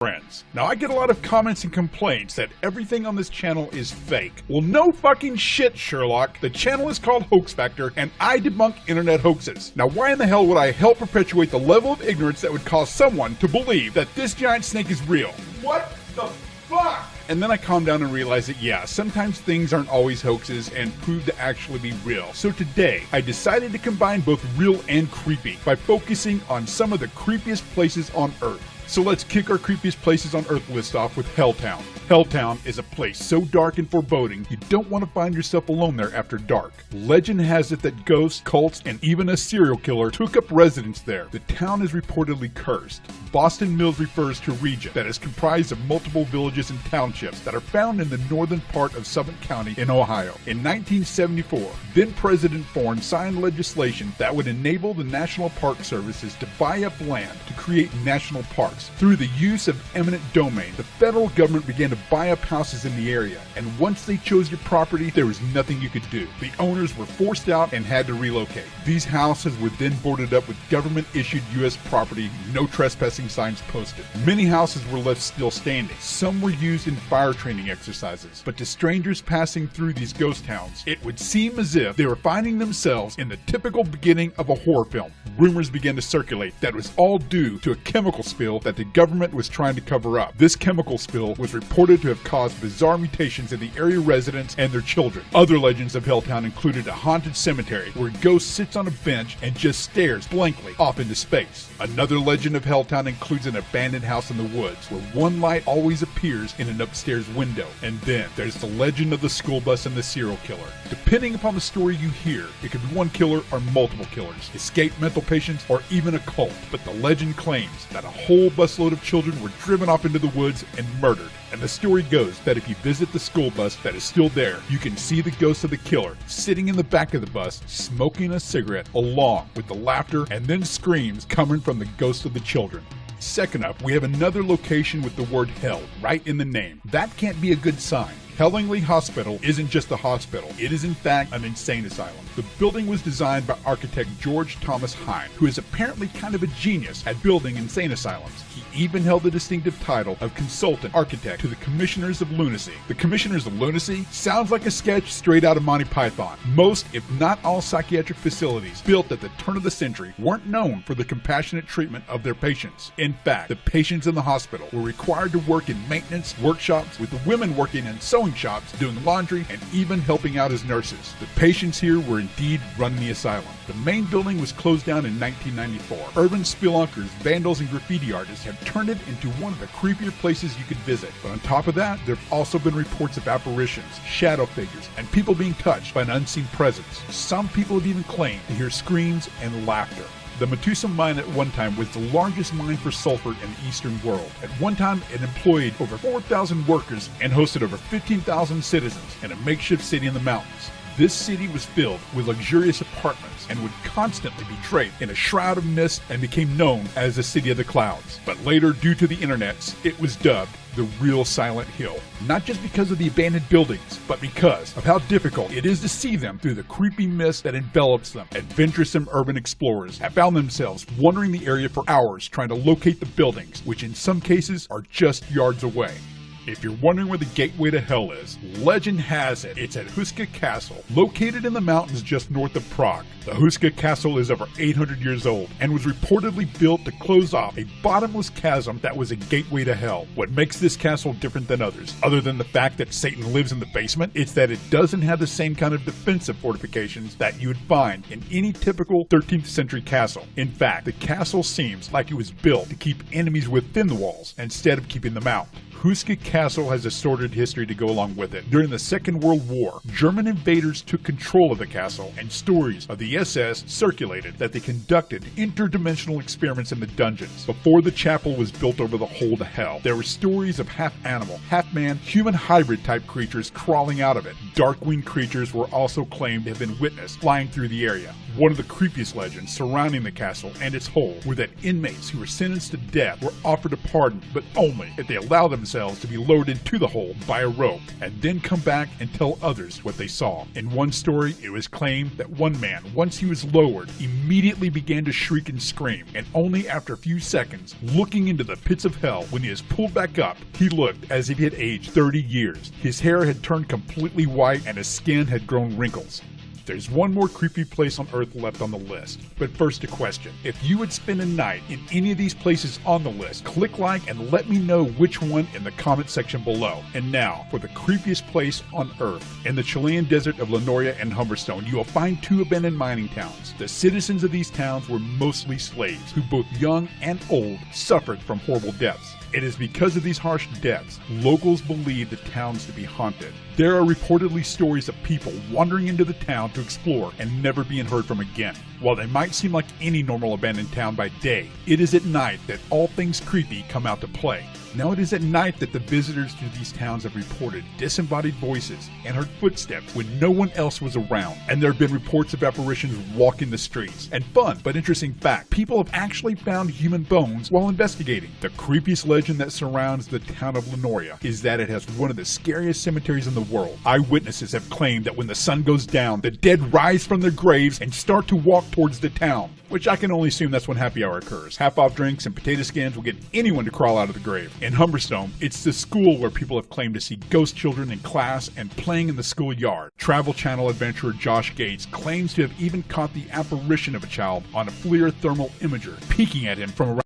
friends. Now, I get a lot of comments and complaints that everything on this channel is fake. Well, no fucking shit, Sherlock. The channel is called Hoax Factor, and I debunk internet hoaxes. Now, why in the hell would I help perpetuate the level of ignorance that would cause someone to believe that this giant snake is real? What the fuck? And then I calmed down and realized that yeah, sometimes things aren't always hoaxes and prove to actually be real. So today, I decided to combine both real and creepy by focusing on some of the creepiest places on Earth. So let's kick our creepiest places on Earth list off with Helltown. Helltown is a place so dark and foreboding, you don't want to find yourself alone there after dark. Legend has it that ghosts, cults, and even a serial killer took up residence there. The town is reportedly cursed. Boston Mills refers to a region that is comprised of multiple villages and townships that are found in the northern part of Suffolk County in Ohio. In 1974, then President Ford signed legislation that would enable the National Park Services to buy up land to create national parks. Through the use of eminent domain, the federal government began to buy up houses in the area, and once they chose your property, there was nothing you could do. The owners were forced out and had to relocate. These houses were then boarded up with government-issued U.S. property, no trespassing signs posted. Many houses were left still standing. Some were used in fire training exercises, but to strangers passing through these ghost towns, it would seem as if they were finding themselves in the typical beginning of a horror film. Rumors began to circulate that it was all due to a chemical spill that the government was trying to cover up. This chemical spill was reported to have caused bizarre mutations in the area residents and their children. Other legends of Helltown included a haunted cemetery where a ghost sits on a bench and just stares blankly off into space. Another legend of Helltown includes an abandoned house in the woods where one light always appears in an upstairs window. And then there's the legend of the school bus and the serial killer. Depending upon the story you hear, it could be one killer or multiple killers, escaped mental patients, or even a cult. But the legend claims that a whole busload of children were driven off into the woods and murdered. And the story goes that if you visit the school bus that is still there, you can see the ghost of the killer sitting in the back of the bus, smoking a cigarette, along with the laughter and then screams coming from the ghost of the children. Second up, we have another location with the word hell right in the name. That can't be a good sign. Hellingly Hospital isn't just a hospital, it is in fact an insane asylum. The building was designed by architect George Thomas Hine, who is apparently kind of a genius at building insane asylums. He even held the distinctive title of consultant architect to the Commissioners of Lunacy. The Commissioners of Lunacy sounds like a sketch straight out of Monty Python. Most, if not all, psychiatric facilities built at the turn of the century weren't known for the compassionate treatment of their patients. In fact, the patients in the hospital were required to work in maintenance workshops, with the women working in sewing shops, doing laundry, and even helping out as nurses. The patients here were indeed running the asylum. The main building was closed down in 1994. Urban spelunkers, vandals, and graffiti artists have turned it into one of the creepier places you could visit. But on top of that, there have also been reports of apparitions, shadow figures, and people being touched by an unseen presence. Some people have even claimed to hear screams and laughter. The Metusa mine at one time was the largest mine for sulfur in the eastern world. At one time, it employed over 4,000 workers and hosted over 15,000 citizens in a makeshift city in the mountains. This city was filled with luxurious apartments and would constantly be draped in a shroud of mist and became known as the City of the Clouds. But later, due to the internets, it was dubbed the real Silent Hill. Not just because of the abandoned buildings, but because of how difficult it is to see them through the creepy mist that envelops them. Adventuresome urban explorers have found themselves wandering the area for hours trying to locate the buildings, which in some cases are just yards away. If you're wondering where the gateway to hell is, legend has it it's at Huska Castle, located in the mountains just north of Prague. The Huska Castle is over 800 years old and was reportedly built to close off a bottomless chasm that was a gateway to hell. What makes this castle different than others, other than the fact that Satan lives in the basement, it's that it doesn't have the same kind of defensive fortifications that you would find in any typical 13th century castle. In fact, the castle seems like it was built to keep enemies within the walls instead of keeping them out. Huska Castle has a sordid history to go along with it. During the Second World War, German invaders took control of the castle, and stories of the SS circulated that they conducted interdimensional experiments in the dungeons. Before the chapel was built over the hole to hell, there were stories of half-animal, half-man, human hybrid-type creatures crawling out of it. Dark-winged creatures were also claimed to have been witnessed flying through the area. One of the creepiest legends surrounding the castle and its whole were that inmates who were sentenced to death were offered a pardon, but only if they allowed themselves to be lowered into the hole by a rope and then come back and tell others what they saw. In one story, it was claimed that one man, once he was lowered, immediately began to shriek and scream, and only after a few seconds, looking into the pits of hell, when he was pulled back up, he looked as if he had aged 30 years. His hair had turned completely white and his skin had grown wrinkles. There's one more creepy place on Earth left on the list. But first a question. If you would spend a night in any of these places on the list, click like and let me know which one in the comment section below. And now, for the creepiest place on Earth. In the Chilean desert of Lenoria and Humberstone, you will find two abandoned mining towns. The citizens of these towns were mostly slaves, who both young and old suffered from horrible deaths. It is because of these harsh deaths, locals believe the towns to be haunted. There are reportedly stories of people wandering into the town to explore and never being heard from again. While they might seem like any normal abandoned town by day, it is at night that all things creepy come out to play. Now it is at night that the visitors to these towns have reported disembodied voices and heard footsteps when no one else was around, and there have been reports of apparitions walking the streets. And fun but interesting fact, people have actually found human bones while investigating. The creepiest legend that surrounds the town of Lenoria is that it has one of the scariest cemeteries in the world. Eyewitnesses have claimed that when the sun goes down, the dead rise from their graves and start to walk towards the town, which I can only assume that's when happy hour occurs. Half-off drinks and potato skins will get anyone to crawl out of the grave. In Humberstone, it's the school where people have claimed to see ghost children in class and playing in the schoolyard. Travel Channel adventurer Josh Gates claims to have even caught the apparition of a child on a FLIR thermal imager, peeking at him from around